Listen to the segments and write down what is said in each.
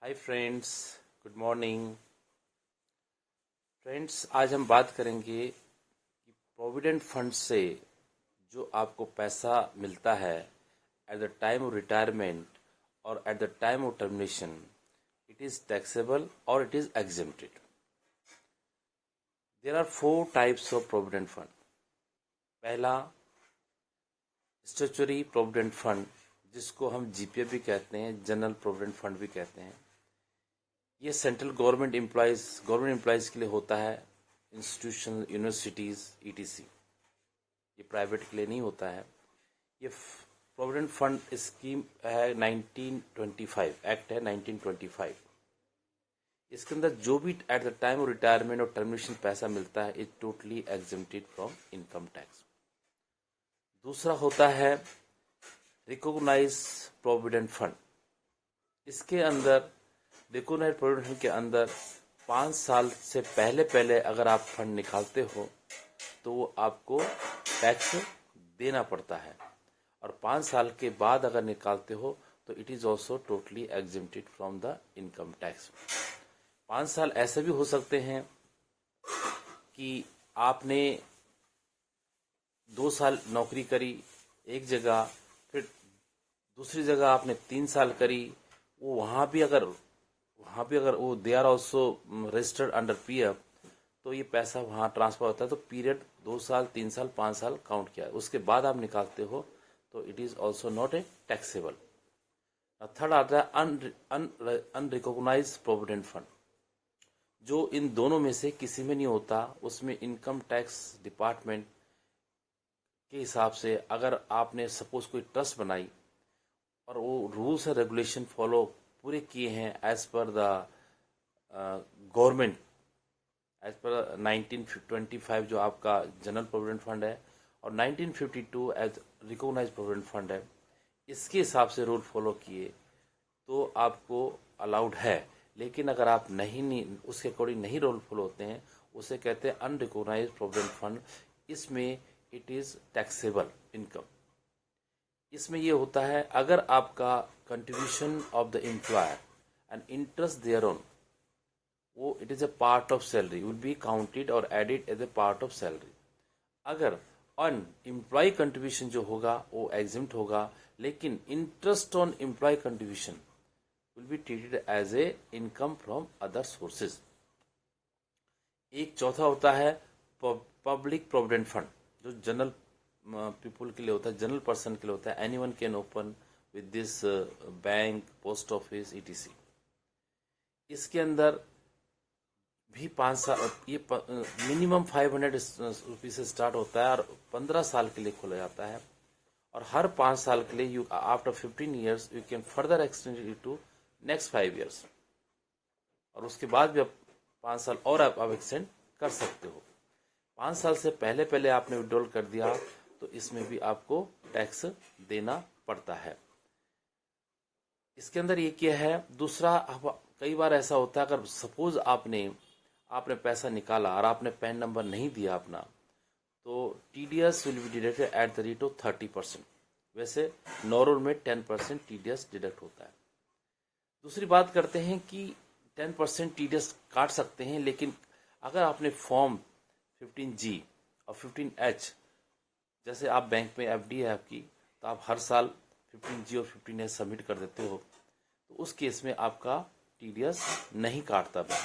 Hi friends, good morning. Friends, आज हम बात करेंगे कि प्रोविडेंट फंड से जो आपको पैसा मिलता है at the time of retirement और at the time of termination, it is taxable और it is exempted. There are 4 types of provident fund. पहला, स्टैट्यूटरी प्रोविडेंट फंड, जिसको हम जीपीएफ भी कहते हैं, जनरल प्रोविडेंट फंड भी कहते हैं। ये सेंट्रल गवर्नमेंट एम्प्लॉयज़ के लिए होता है, इंस्टीट्यूशन, यूनिवर्सिटीज़, ईटीसी। ये प्राइवेट के लिए नहीं होता है। ये प्रोविडेंट फंड स्कीम है 1925, एक्ट है 1925। इसके अंदर जो भी eight the time of retirement और टर्मिनेशन पैसा मिलता है, it totally exempted from income tax. दूसरा होता है रिकॉग्नाइज प्रोविडेंट फंड। इसके अंदर रिकॉग्नाइज प्रोविडेंट फंड के अंदर 5 साल से पहले पहले अगर आप फंड निकालते हो तो वो आपको टैक्स देना पड़ता है, और 5 साल के बाद अगर निकालते हो तो it is also totally exempted from the income tax. 5 साल ऐसे भी हो सकते हैं कि आपने 2 साल नौकरी करी एक जगह, फिर दूसरी जगह आपने 3 साल करी, वो वहाँ भी अगर वो they are also registered under PF, तो ये पैसा वहाँ ट्रांसफर होता है। तो पीरियड 2 साल, 3 साल, 5 साल काउंट किया है, उसके बाद आप निकालते हो तो it is also not a taxable. Third आता है अनरिकॉग्नाइज प्रोविडेंट फंड, जो इन दोनों में से किसी में नहीं होता। उसमें इनकम टैक्स डिपार्टमेंट के हिसाब से अगर आपने सपोज कोई ट्रस्ट बनाई और वो रूल्स एंड रेगुलेशन फॉलो पूरे किए हैं as per the government, as per 1925 जो आपका जनरल प्रोविडेंट फंड है, और 1952 एज रिकॉग्नाइज प्रोविडेंट फंड है, इसके हिसाब से रूल फॉलो किए तो आपको अलाउड है। लेकिन अगर आप नहीं उसके अकॉर्डिंग नहीं रूल फॉलो होते हैं, उसे कहते हैं अनरिकॉग्नाइज प्रोविडेंट फंड। इसमें इट इज़ टैक्सेबल इनकम। इसमें ये होता है, अगर आपका contribution of the employer and interest thereon, वो it is a part of salary, will be counted और added as a part of salary. अगर ऑन एम्प्लॉय कंट्रीब्यूशन जो होगा वो एग्जिम्ट होगा, लेकिन interest on employ contribution will be treated as a income from other sources. एक चौथा होता है पब्लिक प्रोविडेंट फंड, जो जनरल पीपुल के लिए होता है, जनरल पर्सन के लिए होता है। Anyone can open with this bank, post office, etc. इसके अंदर भी 5 साल, ये मिनिमम 500 रुपीज से स्टार्ट होता है और 15 साल के लिए खोला जाता है, और हर 5 साल के लिए you after 15 years you can further extend it to next 5 years, और उसके बाद भी आप 5 साल और आप एक्सटेंड कर सकते हो। 5 साल से पहले पहले आपने विड्रॉल कर दिया तो इसमें भी आपको टैक्स देना पड़ता है। इसके अंदर ये क्या है। दूसरा, कई बार ऐसा होता है, अगर सपोज आपने पैसा निकाला और आपने पैन नंबर नहीं दिया अपना, तो TDS will be deducted at the rate of 30%। वैसे नॉर्मल में 10% टीडीएस डिडक्ट होता है। दूसरी बात करते हैं कि 10% टीडीएस काट सकते हैं, लेकिन अगर आपने फॉर्म 15G और 15H, जैसे आप बैंक में एफडी है आपकी, तो आप हर साल 15G और 15H सबमिट कर देते हो, तो उस केस में आपका टीडीएस नहीं काटता बैंक।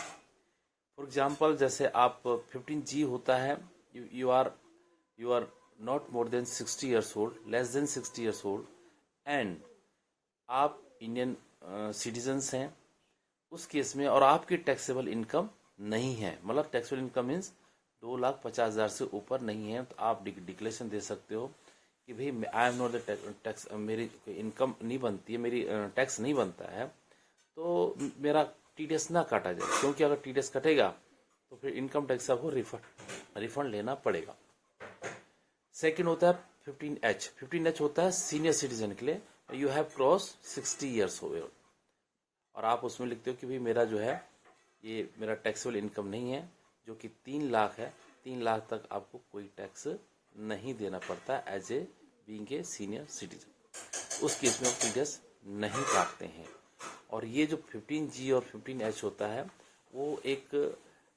फॉर एग्जाम्पल, जैसे आप 15G होता है, you are not more than 60 years old, less than 60 years old, and आप इंडियन सिटीजन्स हैं उस केस में, और आपकी टैक्सेबल इनकम नहीं है, मतलब टैक्सेबल इनकम मीन्स 2,50,000 से ऊपर नहीं है, तो आप डिक्लेरेशन दे सकते हो कि भाई I am not the tax, मेरी इनकम नहीं बनती है, मेरी टैक्स नहीं बनता है, तो मेरा टीडीएस ना काटा जाए, क्योंकि अगर टीडीएस कटेगा तो फिर इनकम टैक्स आपको रिफंड लेना पड़ेगा। सेकंड होता है 15H। 15H होता है सीनियर सिटीजन के लिए, you have cross 60 years old, और आप उसमें लिखते हो कि भाई मेरा जो है ये मेरा टैक्सेबल इनकम नहीं है, जो कि 3 लाख है। 3 लाख तक आपको कोई टैक्स नहीं देना पड़ता as a being a senior citizen. उस केस में आप टीडीएस नहीं काटते हैं। और ये जो 15G और 15H होता है वो एक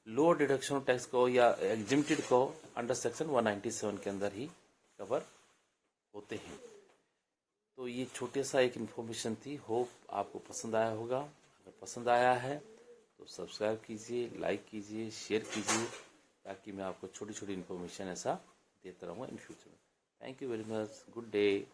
लोअर डिडक्शन टैक्स को या एग्जिम्प्टेड को अंडर सेक्शन 197 के अंदर ही कवर होते हैं। तो ये छोटे सा एक इन्फॉर्मेशन थी, होप आपको पसंद आया होगा। अगर पसंद आया है तो सब्सक्राइब कीजिए, लाइक कीजिए, शेयर कीजिए, ताकि मैं आपको छोटी छोटी इन्फॉर्मेशन ऐसा देता रहूँगा इन फ्यूचर में। Thank you very much, good day.